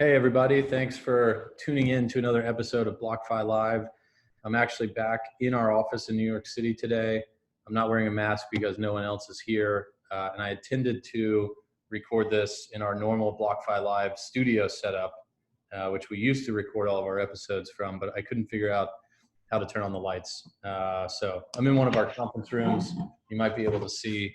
Hey everybody, thanks for tuning in to another episode of BlockFi Live. I'm actually back in our office in New York City today. I'm not wearing a mask because no one else is here, and I intended to record this in our normal BlockFi Live studio setup, which we used to record all of our episodes from, but I couldn't figure out how to turn on the lights. So I'm in one of our conference rooms. You might be able to see,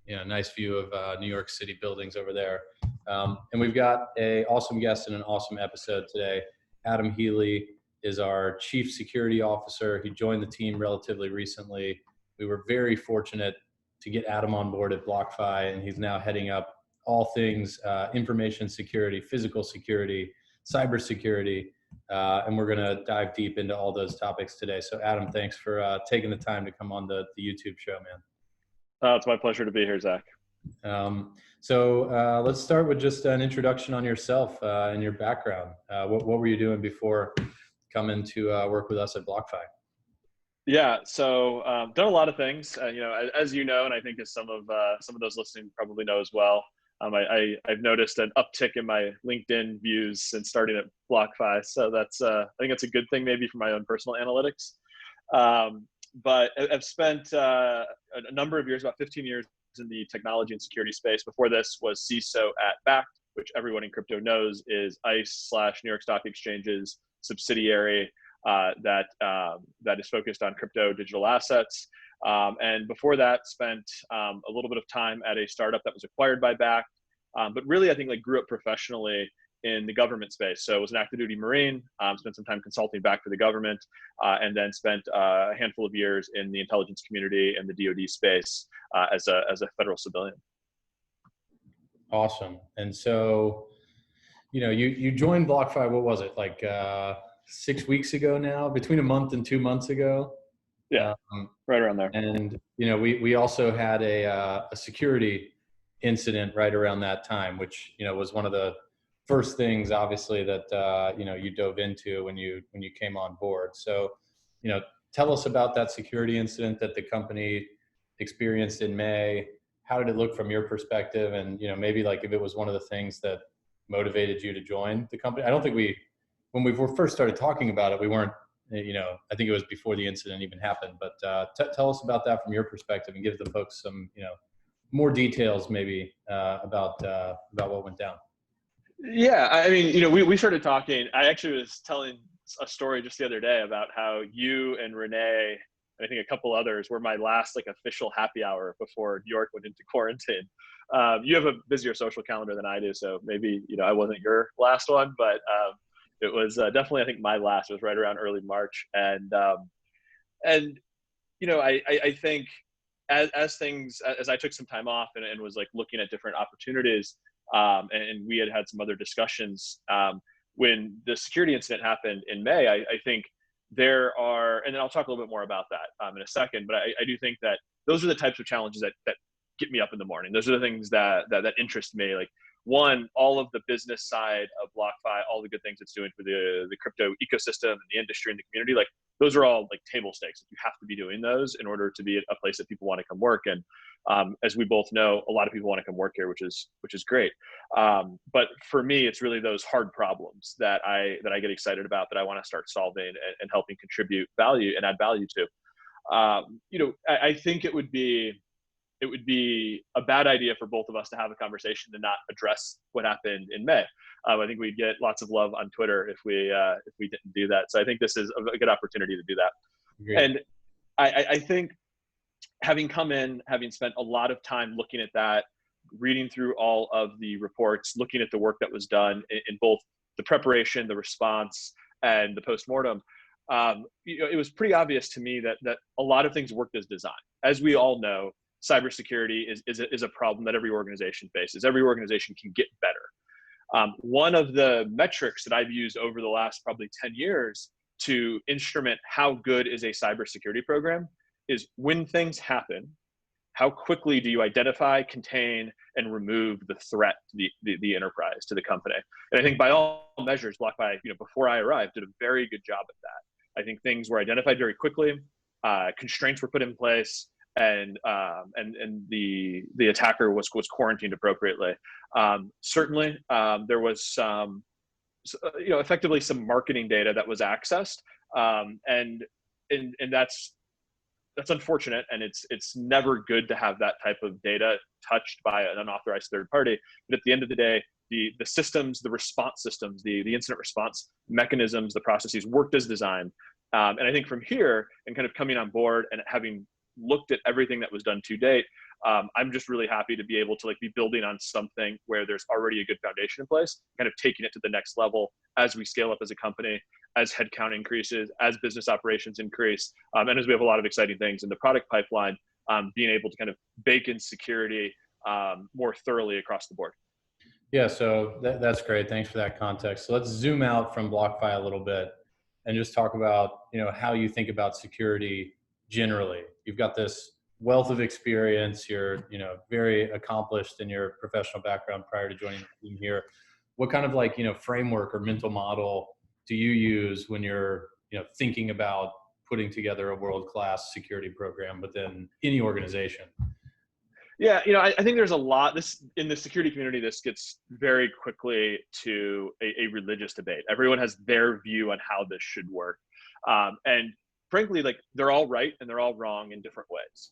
a nice view of New York City buildings over there. And we've got an awesome guest and an awesome episode today. Adam Healy is our Chief Security Officer. He joined the team relatively recently. We were very fortunate to get Adam on board at BlockFi, and he's now heading up all things information security, physical security, cybersecurity, and we're going to dive deep into all those topics today. So Adam, thanks for taking the time to come on the YouTube show, man. It's my pleasure to be here, Zach. So let's start with just an introduction on yourself and your background. What were you doing before coming to work with us at BlockFi? Yeah, so done a lot of things. As you know, and I think as some of those listening probably know as well. I've noticed an uptick in my LinkedIn views since starting at BlockFi. So that's I think that's a good thing maybe for my own personal analytics. But I've spent a number of years, about 15 years, in the technology and security space. Before this was CSO at Bakkt, which everyone in crypto knows is ICE/New York Stock Exchange's subsidiary that is focused on crypto digital assets. And before that, spent a little bit of time at a startup that was acquired by Bakkt. But really, I think grew up professionally in the government space. So I was an active duty Marine, spent some time consulting back for the government, and then spent a handful of years in the intelligence community and the DoD space as a federal civilian. Awesome. And so, you joined BlockFi, what was it, like 6 weeks ago now, between a month and 2 months ago? Yeah, right around there. And, we also had a security incident right around that time, which, was one of the first things, obviously, that you dove into when you came on board. So, tell us about that security incident that the company experienced in May. How did it look from your perspective? And maybe if it was one of the things that motivated you to join the company. I don't think when we first started talking about it, we weren't. I think it was before the incident even happened. But tell us about that from your perspective and give the folks some more details maybe about what went down. Yeah, I mean, we started talking. I actually was telling a story just the other day about how you and Renee, and I think a couple others, were my last official happy hour before New York went into quarantine. You have a busier social calendar than I do, so maybe I wasn't your last one, but it was definitely, I think, my last. It was right around early March, and I think as I took some time off and was looking at different opportunities. And we had some other discussions when the security incident happened in May. I think there are, and then I'll talk a little bit more about that in a second, but I do think that those are the types of challenges that get me up in the morning. Those are the things that interest me. One, all of the business side of BlockFi, all the good things it's doing for the crypto ecosystem and the industry and the community, those are all table stakes. You have to be doing those in order to be a place that people want to come work. And as we both know, a lot of people want to come work here, which is great. But for me, it's really those hard problems that I get excited about, that I want to start solving and helping contribute value and add value to. I think it would be a bad idea for both of us to have a conversation to not address what happened in May. I think we'd get lots of love on Twitter if we didn't do that. So I think this is a good opportunity to do that. Great. And I think having come in, having spent a lot of time looking at that, reading through all of the reports, looking at the work that was done in both the preparation, the response, and the postmortem, it was pretty obvious to me that a lot of things worked as designed. As we all know, cybersecurity is a problem that every organization faces. Every organization can get better. One of the metrics that I've used over the last probably 10 years to instrument how good is a cybersecurity program is, when things happen, how quickly do you identify, contain, and remove the threat to the enterprise, to the company? And I think by all measures, BlockFi, before I arrived, did a very good job at that. I think things were identified very quickly, constraints were put in place, and the attacker was quarantined appropriately. Certainly, there was some effectively some marketing data that was accessed, and that's unfortunate, and it's never good to have that type of data touched by an unauthorized third party. But at the end of the day, the systems, the response systems, the incident response mechanisms, the processes worked as designed. And I think from here, and kind of coming on board and having looked at everything that was done to date, I'm just really happy to be able to be building on something where there's already a good foundation in place, kind of taking it to the next level as we scale up as a company, as headcount increases, as business operations increase, and as we have a lot of exciting things in the product pipeline, being able to kind of bake in security more thoroughly across the board. Yeah, so that's great. Thanks for that context. So let's zoom out from BlockFi a little bit and just talk about, how you think about security generally. You've got this wealth of experience. You're, very accomplished in your professional background prior to joining the team here. What kind of framework or mental model do you use when you're, thinking about putting together a world-class security program within any organization? Yeah, I think there's a lot. This in the security community, this gets very quickly to a religious debate. Everyone has their view on how this should work, and frankly, they're all right and they're all wrong in different ways.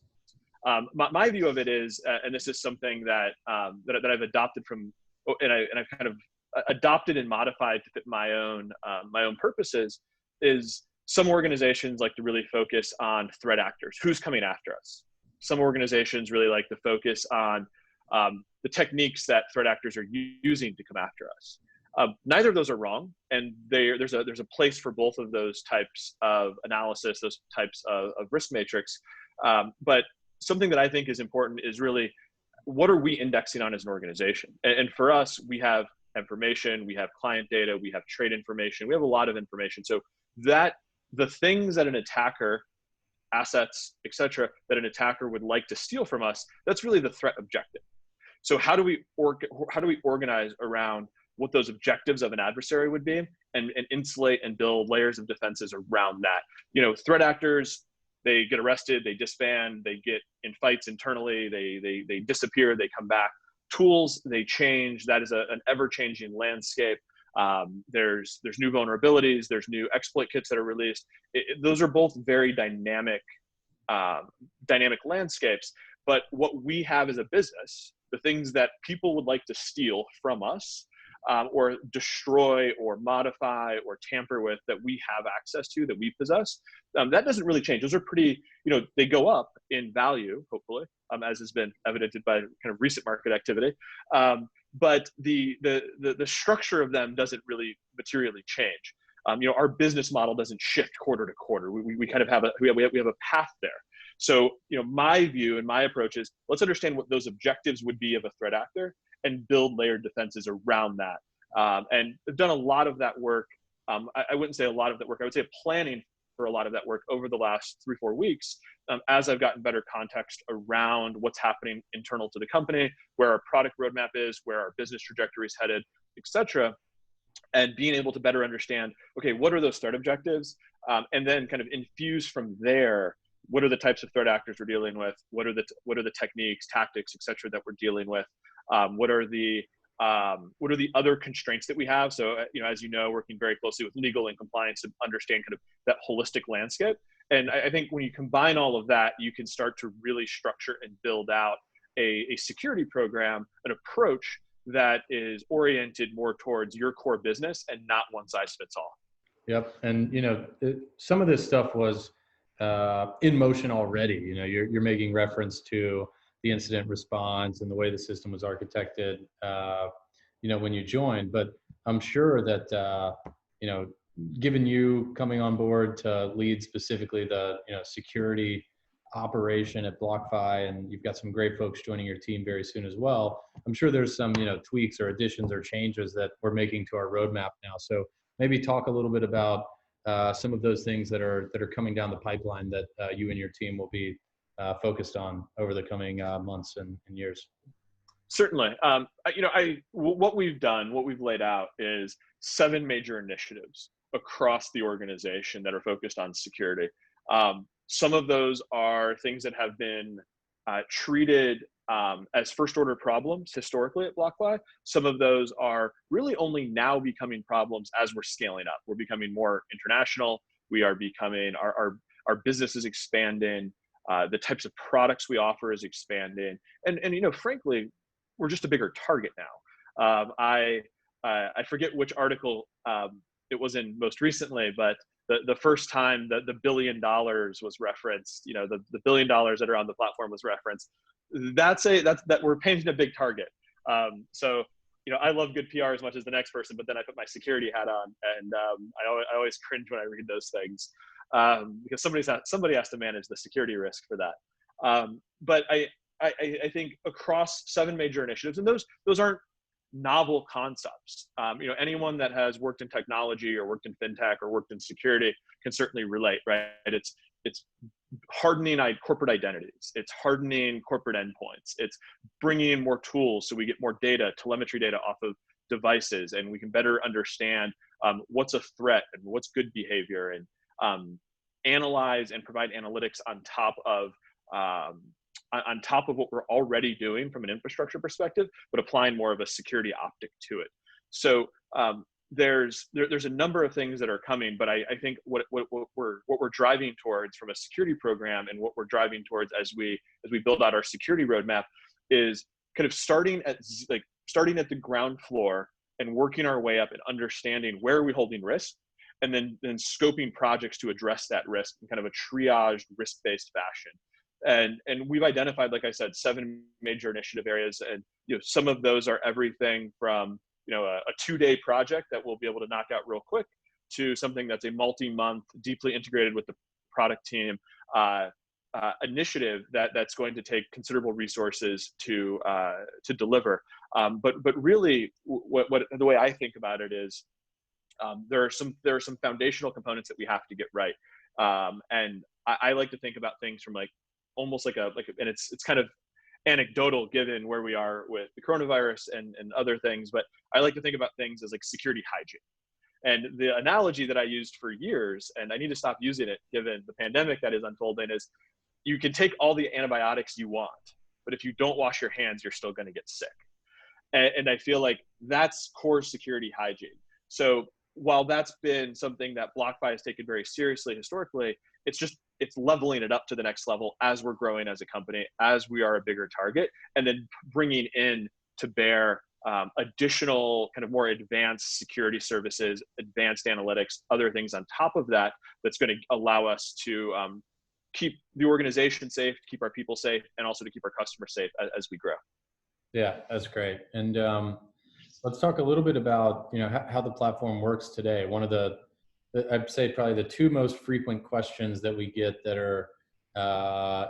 My view of it is, and this is something that I've adopted from, and I've kind of adopted and modified to fit my own purposes, is some organizations like to really focus on threat actors, who's coming after us. Some organizations really like to focus on the techniques that threat actors are using to come after us. Neither of those are wrong, and there's a place for both of those types of analysis, those types of risk matrix. But something that I think is important is really, what are we indexing on as an organization? And for us, we have information, we have client data, we have trade information, we have a lot of information. So that the things that an attacker, assets, et cetera, that an attacker would like to steal from us, that's really the threat objective. So how do we organize around what those objectives of an adversary would be, and insulate and build layers of defenses around that? Threat actors, they get arrested, they disband, they get in fights internally, they disappear, they come back. Tools, they change. That is an ever-changing landscape. There's new vulnerabilities, there's new exploit kits that are released. Those are both very dynamic landscapes. But what we have as a business, the things that people would like to steal from us, or destroy or modify or tamper with, that we have access to, that we possess, that doesn't really change. Those are pretty, they go up in value, hopefully, as has been evidenced by kind of recent market activity. But the structure of them doesn't really materially change. Our business model doesn't shift quarter to quarter. We kind of have we have a path there. So, my view and my approach is, let's understand what those objectives would be of a threat actor and build layered defenses around that. And I've done a lot of that work. I wouldn't say a lot of that work. I would say planning for a lot of that work over the last 3-4 weeks, as I've gotten better context around what's happening internal to the company, where our product roadmap is, where our business trajectory is headed, et cetera, and being able to better understand, okay, what are those threat objectives? And then kind of infuse from there, what are the types of threat actors we're dealing with? What are the techniques, tactics, et cetera, that we're dealing with? What are the other constraints that we have? So, as working very closely with legal and compliance to understand kind of that holistic landscape. And I think when you combine all of that, you can start to really structure and build out a security program, an approach that is oriented more towards your core business and not one size fits all. Yep. And, some of this stuff was in motion already. You're making reference to the incident response and the way the system was architected, when you joined. But I'm sure that, given you coming on board to lead specifically the, security operation at BlockFi, and you've got some great folks joining your team very soon as well, I'm sure there's some, tweaks or additions or changes that we're making to our roadmap now. So maybe talk a little bit about some of those things that are coming down the pipeline that you and your team will be focused on over the coming months and years. Certainly. What we've done, what we've laid out is 7 major initiatives across the organization that are focused on security. Some of those are things that have been treated as first order problems historically at BlockFi. Some of those are really only now becoming problems as we're scaling up. We're becoming more international. We are becoming, our business is expanding. The types of products we offer is expanding. And frankly, we're just a bigger target now. I forget which article it was in most recently, but the first time that the $1 billion was referenced, the $1 billion that are on the platform was referenced. That's we're painting a big target. So I love good PR as much as the next person, but then I put my security hat on, and I always cringe when I read those things, because somebody has to manage the security risk for that. But I think across 7 major initiatives, and those aren't novel concepts. Anyone that has worked in technology or worked in fintech or worked in security can certainly relate, right? It's hardening corporate identities. It's hardening corporate endpoints. It's bringing in more tools so we get more data, telemetry data off of devices, and we can better understand what's a threat and what's good behavior, and analyze and provide analytics on top of what we're already doing from an infrastructure perspective, but applying more of a security optic to it. So there's a number of things that are coming, but I think what we're driving towards from a security program, and what we're driving towards as we build out our security roadmap, is kind of starting at the ground floor and working our way up and understanding where are we holding risk, and then scoping projects to address that risk in kind of a triaged, risk-based fashion. And we've identified, like I said, 7 major initiative areas, and some of those are everything from a 2-day project that we'll be able to knock out real quick, to something that's a multi-month, deeply integrated with the product team initiative that's going to take considerable resources to deliver. But really, the way I think about it is, there are some foundational components that we have to get right, and I like to think about things from almost and it's kind of anecdotal given where we are with the coronavirus and other things, but I like to think about things as security hygiene. And the analogy that I used for years, and I need to stop using it given the pandemic that is unfolding, is you can take all the antibiotics you want, but if you don't wash your hands, you're still going to get sick. And I feel like that's core security hygiene. So while that's been something that BlockFi has taken very seriously historically, it's leveling it up to the next level as we're growing as a company, as we are a bigger target, and then bringing in to bear additional kind of more advanced security services, advanced analytics, other things on top of that, that's going to allow us to keep the organization safe, keep our people safe, and also to keep our customers safe as we grow. Yeah, that's great. And let's talk a little bit about how the platform works today. One of I'd say probably the 2 most frequent questions that we get that are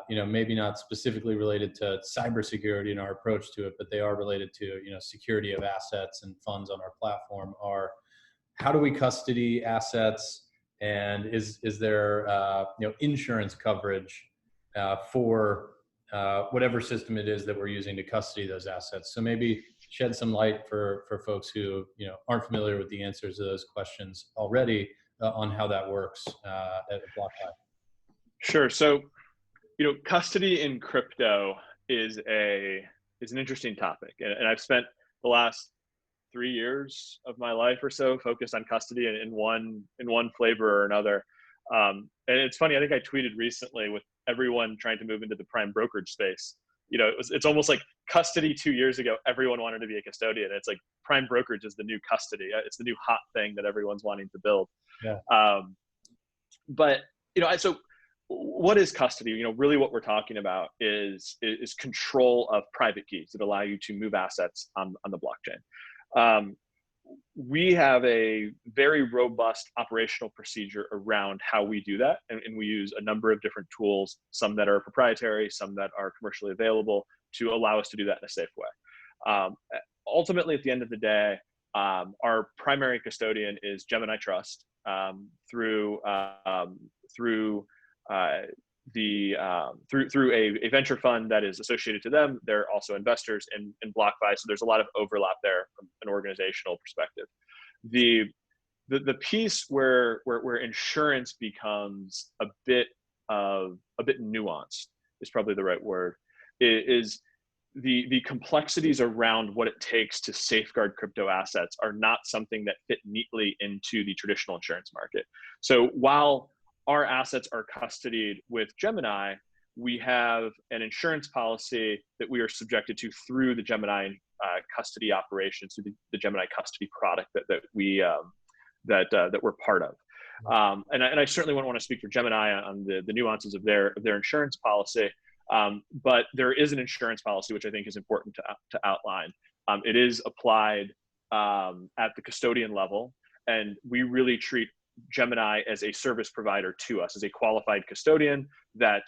maybe not specifically related to cybersecurity and our approach to it, but they are related to security of assets and funds on our platform, are how do we custody assets, and is there insurance coverage for whatever system it is that we're using to custody those assets. So maybe shed some light for folks who aren't familiar with the answers to those questions already on how that works at BlockFi. Sure. So custody in crypto is an interesting topic, and I've spent the last 3 years of my life or so focused on custody in one flavor or another. And it's funny, I think I tweeted recently, with everyone trying to move into the prime brokerage space, it's almost like custody 2 years ago, everyone wanted to be a custodian. It's like prime brokerage is the new custody. It's the new hot thing that everyone's wanting to build. Yeah. But so what is custody? Really what we're talking about is control of private keys that allow you to move assets on the blockchain. We have a very robust operational procedure around how we do that, and we use a number of different tools, some that are proprietary, some that are commercially available, to allow us to do that in a safe way. Ultimately, at the end of the day, our primary custodian is Gemini Trust, through a venture fund that is associated to them. They're also investors in BlockFi, so there's a lot of overlap there from an organizational perspective. The piece where insurance becomes a bit nuanced is probably the right word, is the complexities around what it takes to safeguard crypto assets are not something that fit neatly into the traditional insurance market. So while our assets are custodied with Gemini, we have an insurance policy that we are subjected to through the Gemini custody operations, through the Gemini custody product that we're part of. And I certainly wouldn't want to speak for Gemini on the nuances of their insurance policy. But there is an insurance policy, which I think is important to outline. It is applied at the custodian level, and we really treat Gemini as a service provider to us, as a qualified custodian that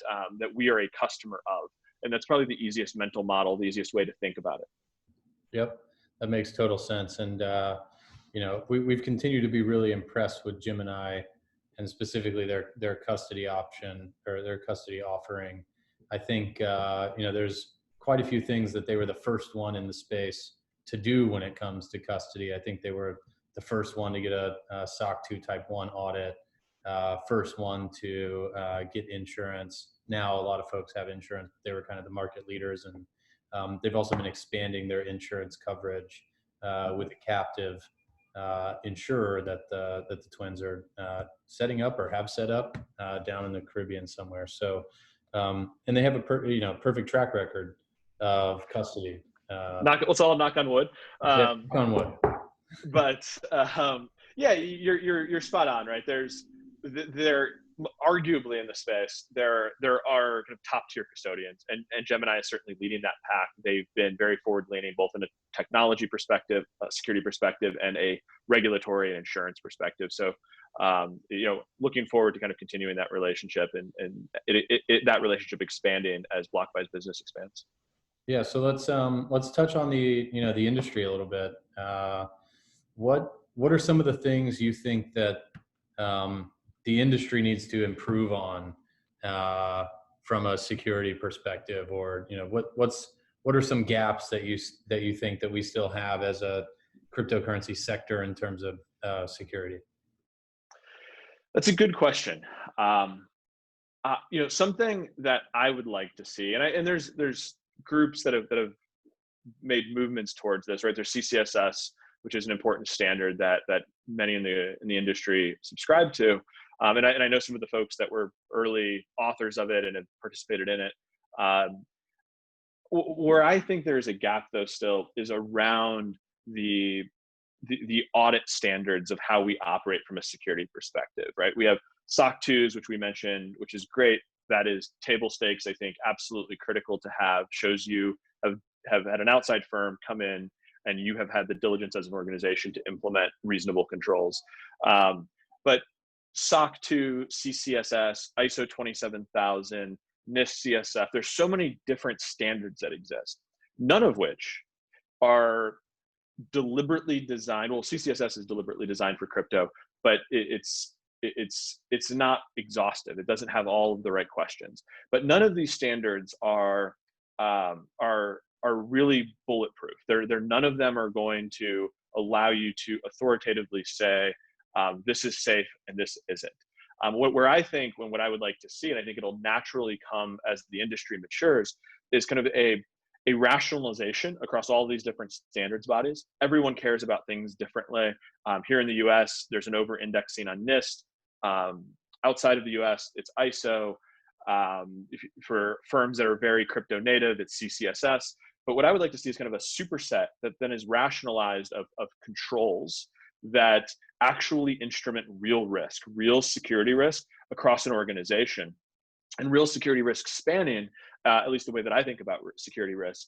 we are a customer of. And that's probably the easiest mental model, the easiest way to think about it. Yep, that makes total sense. And we've continued to be really impressed with Gemini, and specifically their custody option, or their custody offering. I think there's quite a few things that they were the first one in the space to do when it comes to custody. I think they were the first one to get a SOC 2 Type 1 audit, first one to get insurance. Now a lot of folks have insurance, but they were kind of the market leaders, and they've also been expanding their insurance coverage with a captive insurer that the twins are setting up, or have set up down in the Caribbean somewhere. So, and they have a perfect track record of custody. Let's all knock on wood. Knock on wood. But yeah, you're spot on, right? There arguably in the space, there are kind of top tier custodians, and Gemini is certainly leading that pack. They've been very forward leaning, both in a technology perspective, a security perspective, and a regulatory and insurance perspective. So, looking forward to kind of continuing that relationship, and that relationship expanding as BlockFi's business expands. Yeah. So let's touch on the industry a little bit. What are some of the things you think that the industry needs to improve on from a security perspective, or what are some gaps that you think that we still have as a cryptocurrency sector in terms of security? That's a good question. Something that I would like to see, and there's groups that have made movements towards this, right? There's CCSS, which is an important standard that many in the industry subscribe to. And I know some of the folks that were early authors of it and have participated in it. Where I think there's a gap, though, still is around the audit standards of how we operate from a security perspective, right? We have SOC 2s, which we mentioned, which is great. That is table stakes, I think, absolutely critical to have. Shows you have had an outside firm come in, and you have had the diligence as an organization to implement reasonable controls. But SOC 2, CCSS, ISO 27000, NIST CSF, there's so many different standards that exist, none of which are deliberately designed. Well, CCSS is deliberately designed for crypto, but it's not exhaustive. It doesn't have all of the right questions. But none of these standards are really bulletproof. None of them are going to allow you to authoritatively say this is safe and this isn't. Where I think, and what I would like to see, and I think it'll naturally come as the industry matures, is kind of a rationalization across all these different standards bodies. Everyone cares about things differently. Here in the US, there's an over-indexing on NIST. Outside of the US, it's ISO. For firms that are very crypto native, it's CCSS. But what I would like to see is kind of a superset that then is rationalized of controls that actually instrument real risk, real security risk across an organization, and real security risk spanning, at least the way that I think about security risk,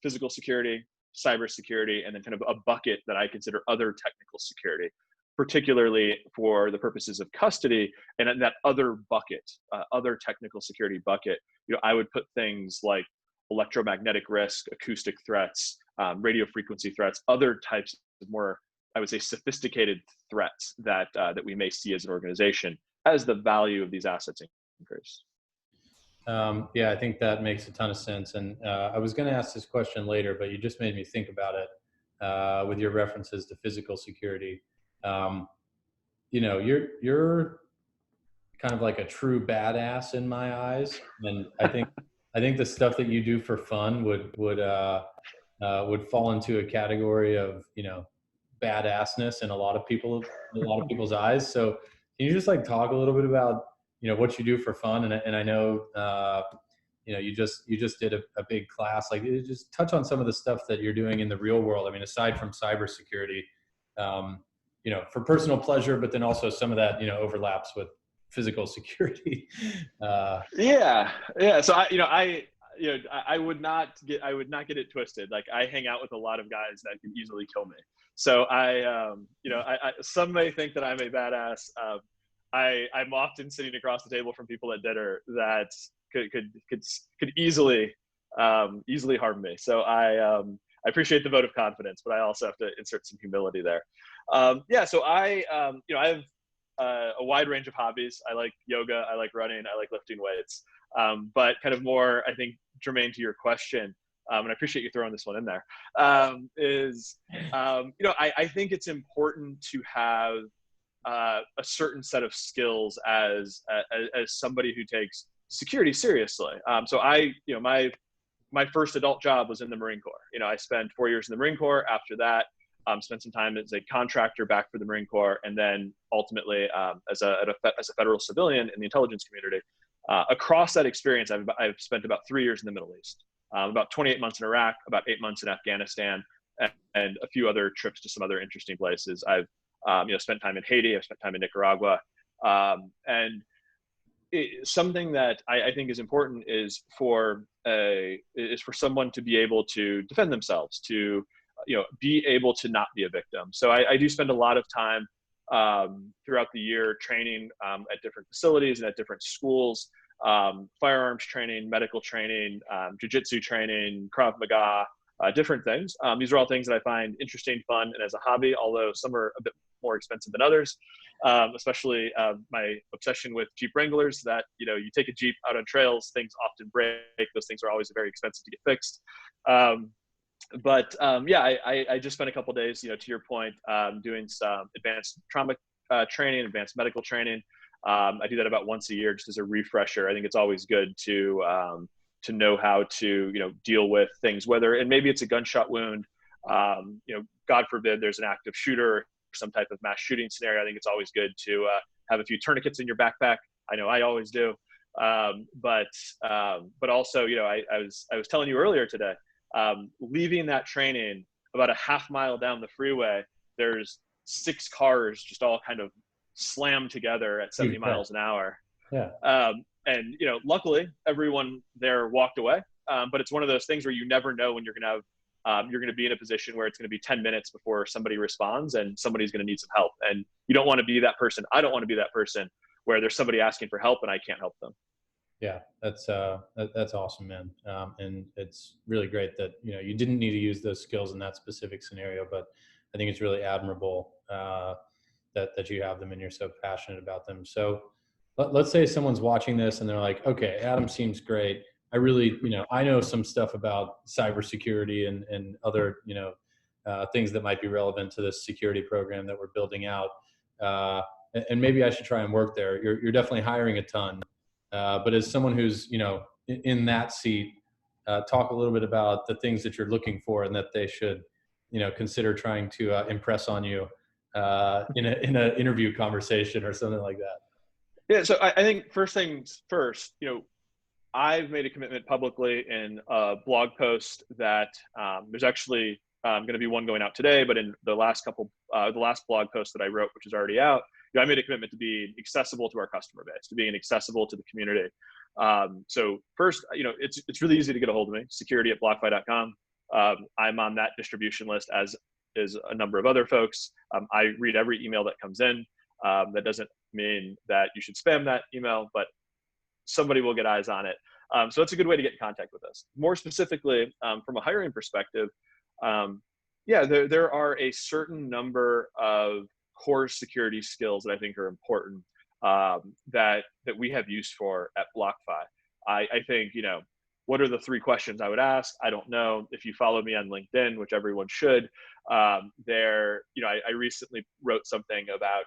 physical security, cyber security, and then kind of a bucket that I consider other technical security, particularly for the purposes of custody. And in that other bucket, other technical security bucket, I would put things like electromagnetic risk, acoustic threats, radio frequency threats, other types of more, I would say, sophisticated threats that we may see as an organization as the value of these assets increase. Yeah, I think that makes a ton of sense. And I was going to ask this question later, but you just made me think about it with your references to physical security. You're kind of like a true badass in my eyes, and I think I think the stuff that you do for fun would fall into a category of, badassness in a lot of people's eyes. So can you just like talk a little bit about, what you do for fun? And I know, you just did a big class. Like, just touch on some of the stuff that you're doing in the real world. I mean, aside from cybersecurity, um, for personal pleasure, but then also some of that, overlaps with physical security. Yeah, yeah. So I would not get it twisted. Like, I hang out with a lot of guys that can easily kill me. So some may think that I'm a badass. I'm often sitting across the table from people at dinner that could easily harm me. So I appreciate the vote of confidence, but I also have to insert some humility there. Yeah. So I have a wide range of hobbies. I like yoga, I like running, I like lifting weights. But kind of more, I think, germane to your question, and I appreciate you throwing this one in there, I think it's important to have a certain set of skills as somebody who takes security seriously. My first adult job was in the Marine Corps. I spent 4 years in the Marine Corps. After that, spent some time as a contractor back for the Marine Corps, and then ultimately as a federal civilian in the intelligence community. Across that experience, I've spent about 3 years in the Middle East, about 28 months in Iraq, about 8 months in Afghanistan, and a few other trips to some other interesting places. I've spent time in Haiti, I've spent time in Nicaragua, and something that I think is important is for someone to be able to defend themselves, to be able to not be a victim. So I do spend a lot of time throughout the year training at different facilities and at different schools, firearms training, medical training, jiu-jitsu training, Krav Maga, different things. These are all things that I find interesting, fun, and as a hobby, although some are a bit more expensive than others, especially my obsession with Jeep Wranglers, that, you take a Jeep out on trails, things often break. Those things are always very expensive to get fixed. I just spent a couple of days, to your point, doing some advanced trauma training, advanced medical training. I do that about once a year just as a refresher. I think it's always good to know how to, deal with things, and maybe it's a gunshot wound, God forbid there's an active shooter or some type of mass shooting scenario. I think it's always good to have a few tourniquets in your backpack. I know I always do. But also, I was telling you earlier today, leaving that training about a half mile down the freeway, there's 6 cars just all kind of slammed together at 70 miles an hour. Yeah. And luckily everyone there walked away. But it's one of those things where you never know when you're going to be in a position where it's going to be 10 minutes before somebody responds and somebody's going to need some help. And you don't want to be that person. I don't want to be that person where there's somebody asking for help and I can't help them. Yeah, that's awesome, man. And it's really great that, you didn't need to use those skills in that specific scenario, but I think it's really admirable that you have them and you're so passionate about them. So let's say someone's watching this and they're like, okay, Adam seems great. I really, I know some stuff about cybersecurity and other, things that might be relevant to this security program that we're building out. And maybe I should try and work there. You're definitely hiring a ton. But as someone who's, in that seat, talk a little bit about the things that you're looking for and that they should, consider trying to impress on you in an interview conversation or something like that. Yeah. So I think first things first, I've made a commitment publicly in a blog post that there's actually going to be one going out today, but in the last blog post that I wrote, which is already out, I made a commitment to be accessible to our customer base, to being accessible to the community. So first, it's really easy to get a hold of me, security@blockfi.com. I'm on that distribution list, as is a number of other folks. I read every email that comes in. That doesn't mean that you should spam that email, but somebody will get eyes on it. So it's a good way to get in contact with us. More specifically, from a hiring perspective, there are a certain number of core security skills that I think are important that we have use for at BlockFi. I think, what are the 3 questions I would ask? I don't know. If you follow me on LinkedIn, which everyone should, I recently wrote something about,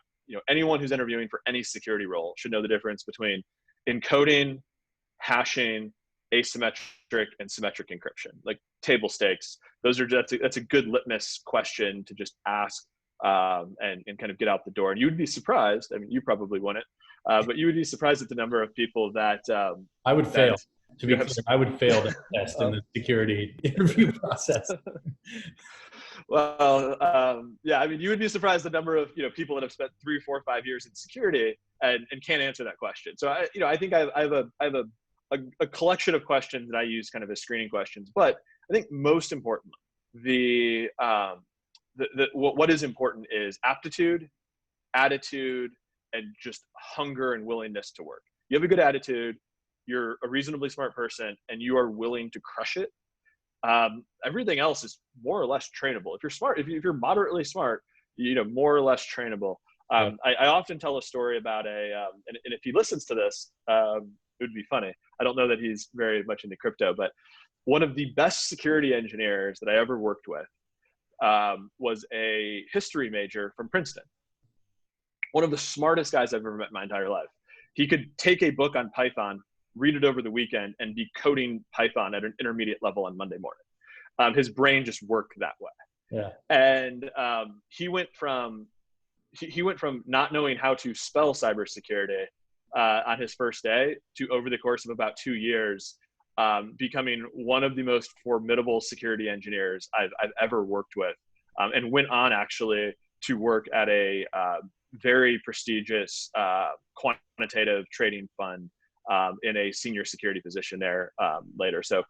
anyone who's interviewing for any security role should know the difference between encoding, hashing, asymmetric and symmetric encryption, like table stakes. That's a good litmus question to just ask, and kind of get out the door. And you would be surprised. I mean, you probably wouldn't, but you would be surprised at the number of people that I would fail. To be have, clear, I would fail the test in the security interview process. Well, yeah, I mean, you would be surprised the number of people that have spent 3, 4, 5 years in security and can't answer that question. So I think I have a collection of questions that I use kind of as screening questions. But I think most importantly, what is important is aptitude, attitude, and just hunger and willingness to work. You have a good attitude, you're a reasonably smart person, and you are willing to crush it. Everything else is more or less trainable. If you're smart, if you're moderately smart, more or less trainable. I often tell a story about and if he listens to this, it would be funny. I don't know that he's very much into crypto, but one of the best security engineers that I ever worked with was a history major from Princeton. One of the smartest guys I've ever met in my entire life. He could take a book on Python, read it over the weekend, and be coding Python at an intermediate level on Monday morning. His brain just worked that way. Yeah. And he went from not knowing how to spell cybersecurity on his first day to, over the course of about 2 years, becoming one of the most formidable security engineers I've ever worked with, and went on actually to work at a very prestigious quantitative trading fund in a senior security position there later. So,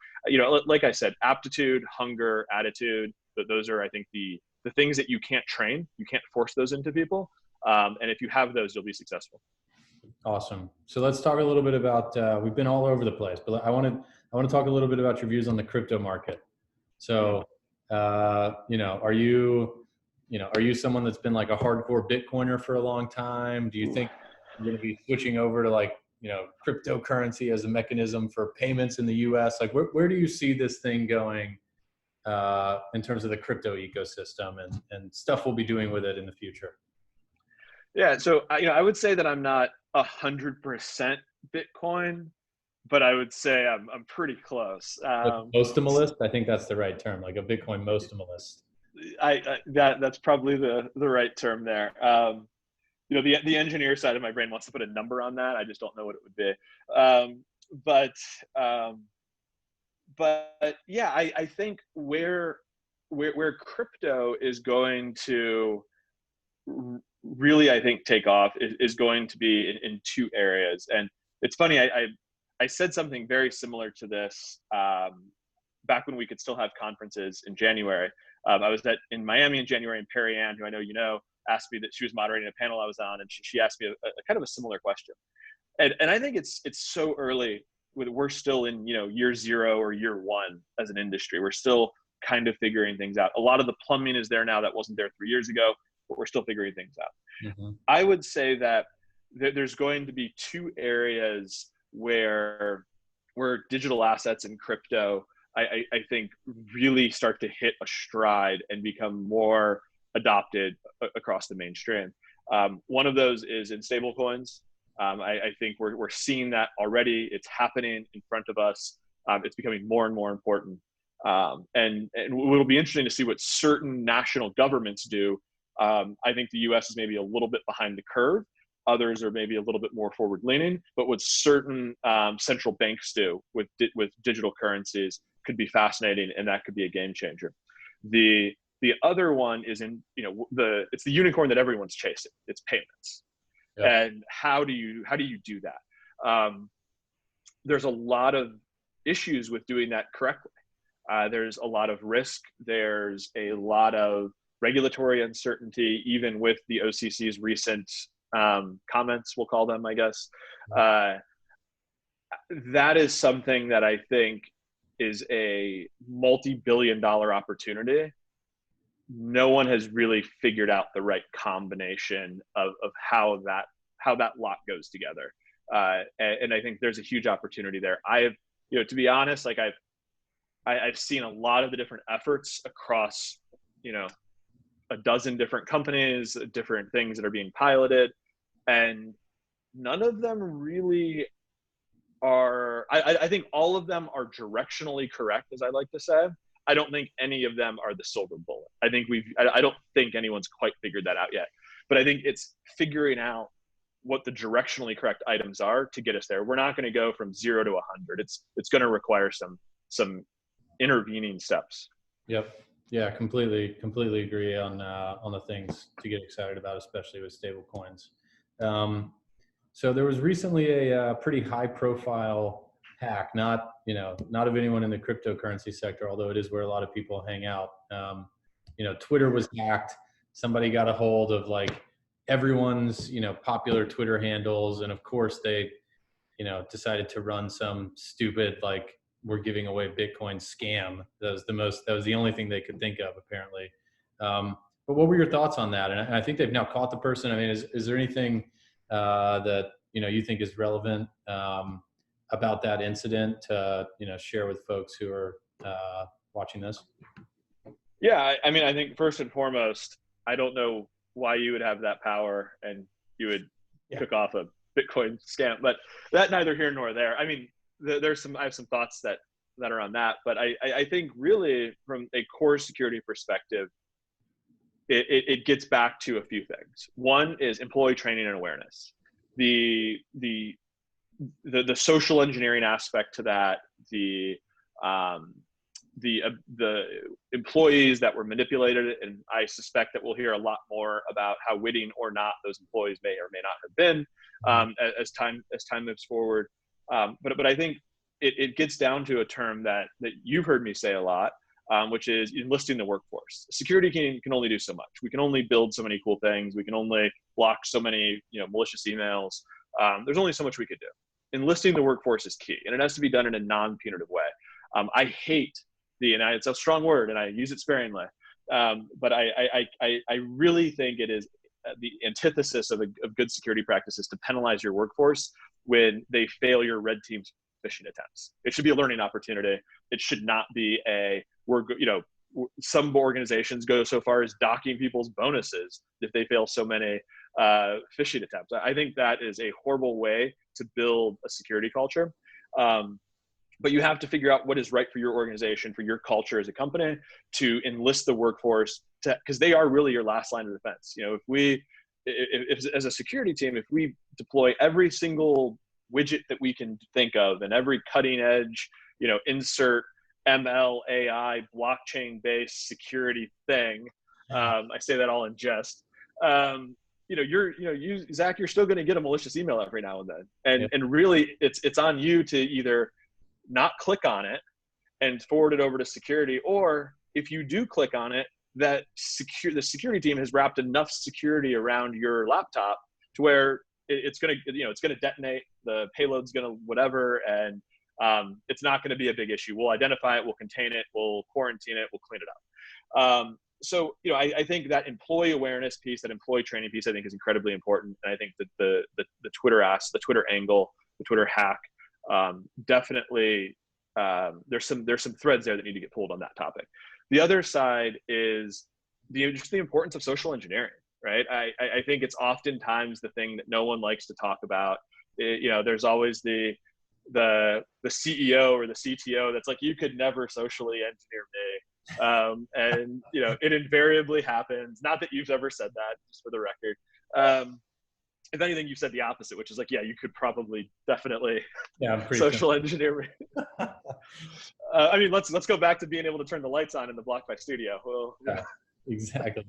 like I said, aptitude, hunger, attitude, those are, I think, the things that you can't train. You can't force those into people. And if you have those, you'll be successful. Awesome. So let's talk a little bit about, we've been all over the place, but I want to talk a little bit about your views on the crypto market. So, are you someone that's been like a hardcore Bitcoiner for a long time? Do you think you're going to be switching over to cryptocurrency as a mechanism for payments in the US? Like where do you see this thing going in terms of the crypto ecosystem and stuff we'll be doing with it in the future? Yeah. So, I would say that I'm not 100% Bitcoin, but I would say I'm pretty close. Mostimalist? I think that's the right term, like a Bitcoin mostimalist. That's probably the right term there. The engineer side of my brain wants to put a number on that. I just don't know what it would be. But yeah, I think where crypto is going to really, I think, take off is going to be in 2 areas. And it's funny, I said something very similar to this back when we could still have conferences in January. I was in Miami in January, and Perry Ann, who I know you know, asked me that she was moderating a panel I was on, and she asked me a kind of a similar question. And I think it's so early. We're still in year 0 or year 1 as an industry. We're still kind of figuring things out. A lot of the plumbing is there now that wasn't there 3 years ago, but we're still figuring things out. Mm-hmm. I would say that there's going to be 2 areas where digital assets and crypto, I think, really start to hit a stride and become more adopted across the mainstream. One of those is in stablecoins. I think we're seeing that already. It's happening in front of us. It's becoming more and more important. And it'll be interesting to see what certain national governments do. I think the US is maybe a little bit behind the curve. Others are maybe a little bit more forward leaning, but what certain central banks do with digital currencies could be fascinating, and that could be a game changer. The other one is it's the unicorn that everyone's chasing. It's payments. Yep. And how do you do that? There's a lot of issues with doing that correctly. There's a lot of risk. There's a lot of regulatory uncertainty, even with the OCC's recent comments, we'll call them, I guess. That is something that I think is a multi-billion-dollar opportunity. No one has really figured out the right combination of how that lot goes together. And I think there's a huge opportunity there. To be honest, like I've seen a lot of the different efforts across, a dozen different companies, different things that are being piloted, and none of them really I think all of them are directionally correct, as I like to say. I don't think any of them are the silver bullet. I don't think anyone's quite figured that out yet, but I think it's figuring out what the directionally correct items are to get us there. We're not going to go from 0 to 100. It's going to require some intervening steps. Yep. Yeah, completely agree on the things to get excited about, especially with stable coins. So there was recently a pretty high profile hack, not of anyone in the cryptocurrency sector, although it is where a lot of people hang out. Twitter was hacked. Somebody got a hold of like everyone's, popular Twitter handles. And of course they, decided to run some stupid, like, we're giving away Bitcoin scam. That was the only thing they could think of, apparently. But what were your thoughts on that? And I think they've now caught the person. I mean, is there anything that, you think is relevant about that incident to, share with folks who are watching this? Yeah, I mean, I think first and foremost, I don't know why you would have that power and you would cook off a Bitcoin scam, but that neither here nor there. I mean, I have some thoughts that are on that, but I think really from a core security perspective, it gets back to a few things. One is employee training and awareness. The social engineering aspect to that, the employees that were manipulated, and I suspect that we'll hear a lot more about how witting or not those employees may or may not have been as time moves forward. But I think it gets down to a term that you've heard me say a lot, which is enlisting the workforce. Security can only do so much. We can only build so many cool things. We can only block so many malicious emails. There's only so much we could do. Enlisting the workforce is key, and it has to be done in a non-punitive way. I hate and it's a strong word, and I use it sparingly, but I really think it is the antithesis of good security practices to penalize your workforce when they fail your red team's phishing attempts. It should be a learning opportunity. It should not be some organizations go so far as docking people's bonuses if they fail so many phishing attempts. I think that is a horrible way to build a security culture. But you have to figure out what is right for your organization, for your culture as a company, to enlist the workforce, because they are really your last line of defense. If as a security team, if we deploy every single widget that we can think of and every cutting edge, insert ML, AI, blockchain-based security thing, I say that all in jest. Zach, you're still going to get a malicious email every now and then, and really, it's on you to either not click on it and forward it over to security, or if you do click on it, the security team has wrapped enough security around your laptop to where it's going to detonate, the payload's going to whatever, and it's not going to be a big issue. We'll identify it, we'll contain it, we'll quarantine it, we'll clean it up. So I think that employee awareness piece, that employee training piece, I think is incredibly important. And I think that the Twitter the Twitter angle, the Twitter hack, definitely there's some threads there that need to get pulled on that topic. The other side is just the importance of social engineering, right? I think it's oftentimes the thing that no one likes to talk about. There's always the CEO or the CTO that's like, you could never socially engineer me. And it invariably happens. Not that you've ever said that, just for the record. If anything, you said the opposite, which is like, yeah, you could probably definitely social engineer me. I mean, let's go back to being able to turn the lights on in the BlockFi studio. Well, exactly.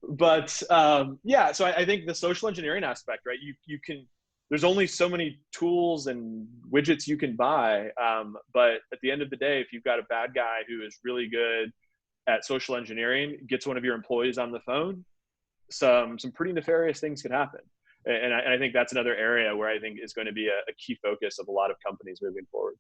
But so I think the social engineering aspect, right? You can. There's only so many tools and widgets you can buy, but at the end of the day, if you've got a bad guy who is really good at social engineering, gets one of your employees on the phone, some pretty nefarious things could happen. And I think that's another area where I think is going to be a key focus of a lot of companies moving forward.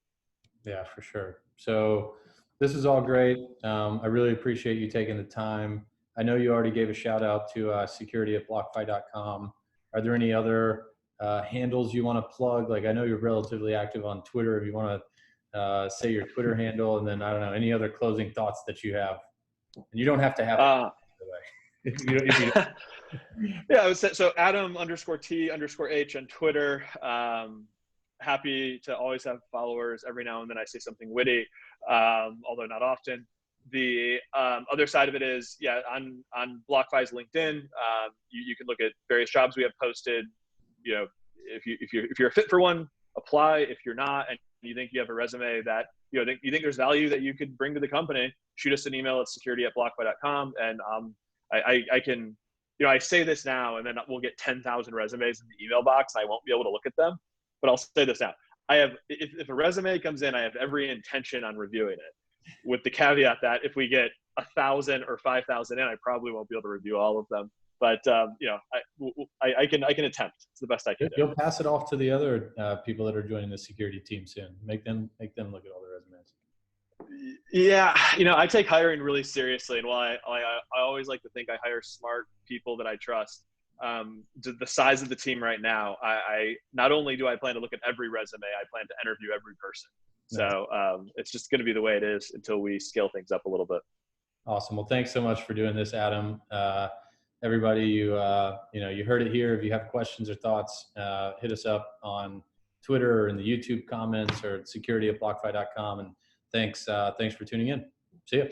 Yeah, for sure. So this is all great. I really appreciate you taking the time. I know you already gave a shout out to security@blockfi.com. Are there any other handles you want to plug? Like, I know you're relatively active on Twitter. If you want to say your Twitter handle, and then I don't know, any other closing thoughts that you have. And you don't have to have it, by the way. Yeah, so Adam _T_H on Twitter. happy to always have followers. Every now and then I say something witty, although not often. The other side of it is, yeah, on BlockFi's LinkedIn, you can look at various jobs we have posted. You know, if you're a fit for one, apply. If you're not, and you think you have a resume that you think there's value that you could bring to the company, shoot us an email at security@blockfi.com, and I can, I say this now, and then we'll get 10,000 resumes in the email box. I won't be able to look at them, but I'll say this now. If a resume comes in, I have every intention on reviewing it, with the caveat that if we get 1,000 or 5,000 in, I probably won't be able to review all of them. But I can attempt. It's the best I can do. You'll pass it off to the other people that are joining the security team soon. Make them look at all the resumes. Yeah, I take hiring really seriously, and while I always like to think I hire smart people that I trust, the size of the team right now, I not only do I plan to look at every resume, I plan to interview every person. So it's just going to be the way it is until we scale things up a little bit. Awesome. Well, thanks so much for doing this, Adam. Everybody, you heard it here. If you have questions or thoughts, hit us up on Twitter or in the YouTube comments or security@blockfi.com. And thanks for tuning in. See you.